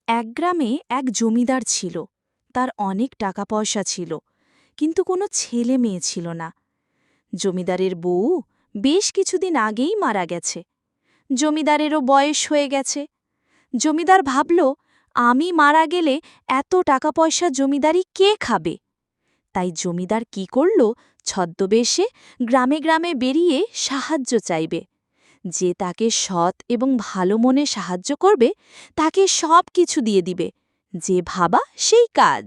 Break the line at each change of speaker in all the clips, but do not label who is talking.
এক গ্রামে এক জমিদার ছিল। তার অনেক টাকা পয়সা ছিল, কিন্তু কোনো ছেলে মেয়ে ছিল না। জমিদারের বউ বেশ কিছুদিন আগেই মারা গেছে। জমিদারেরও বয়স হয়ে গেছে। জমিদার ভাবল, আমি মারা গেলে এত টাকা পয়সা জমিদারি কে খাবে? তাই জমিদার কি করল, ছদ্মবেশে গ্রামে গ্রামে বেরিয়ে সাহায্য চাইবে। যে তাকে সৎ এবং ভালো মনে সাহায্য করবে, তাকে সব কিছু দিয়ে দিবে। যে ভাবা সেই কাজ।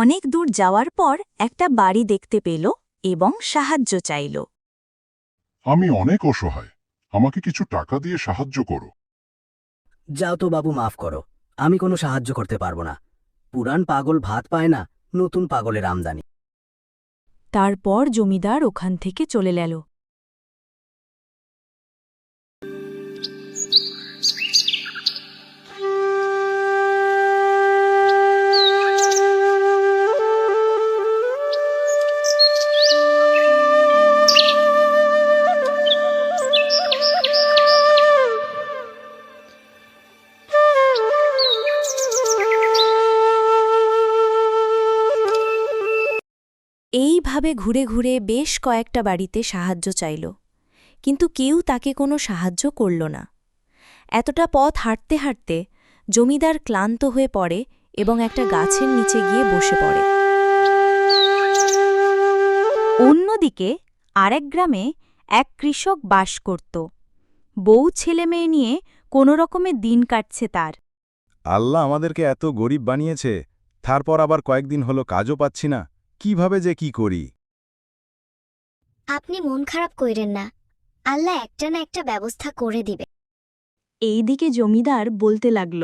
অনেক দূর যাওয়ার পর একটা বাড়ি দেখতে পেল এবং সাহায্য চাইল।
আমি অনেক অসহায়, আমাকে কিছু টাকা দিয়ে সাহায্য করো।
যাও তো বাবু, মাফ করো, আমি কোনো সাহায্য করতে পারবো না। পুরান পাগল ভাত পায় না, নতুন পাগলের আমদানি।
তারপর জমিদার ওখান থেকে চলে গেল। এইভাবে ঘুরে ঘুরে বেশ কয়েকটা বাড়িতে সাহায্য চাইল, কিন্তু কেউ তাকে কোনো সাহায্য করল না। এতটা পথ হাঁটতে হাঁটতে জমিদার ক্লান্ত হয়ে পড়ে এবং একটা গাছের নিচে গিয়ে বসে পড়ে। অন্যদিকে আরেক গ্রামে এক কৃষক বাস করত। বউ ছেলেমেয়ে নিয়ে কোনো রকমে দিন কাটছে তার।
আল্লাহ আমাদেরকে এত গরিব বানিয়েছে, তারপর আবার কয়েকদিন হলো কাজও পাচ্ছি না। কিভাবে যে কি করি?
আপনি মন খারাপ কইরেন না, আল্লাহ একটা না একটা ব্যবস্থা করে দিবে।
এইদিকে জমিদার বলতে লাগল,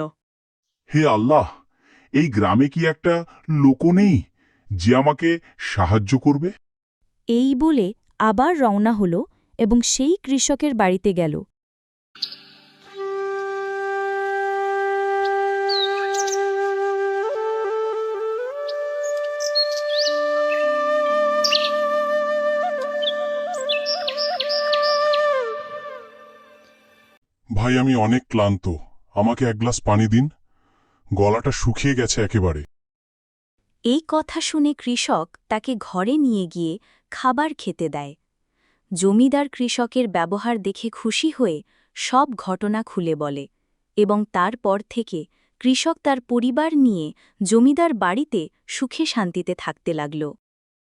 হে আল্লাহ, এই গ্রামে কি একটা লোকও নেই যে আমাকে সাহায্য করবে?
এই বলে আবার রওনা হল এবং সেই কৃষকের বাড়িতে গেল।
ভাই, আমি অনেক ক্লান্ত, আমাকে এক গ্লাস পানি দিন, গলাটা শুকিয়ে গেছে একেবারে।
এই কথা শুনে কৃষক তাকে ঘরে নিয়ে গিয়ে খাবার খেতে দেয়। জমিদার কৃষকের ব্যবহার দেখে খুশি হয়ে সব ঘটনা খুলে বলে এবং তারপর থেকে কৃষক তার পরিবার নিয়ে জমিদার বাড়িতে সুখে শান্তিতে থাকতে লাগল।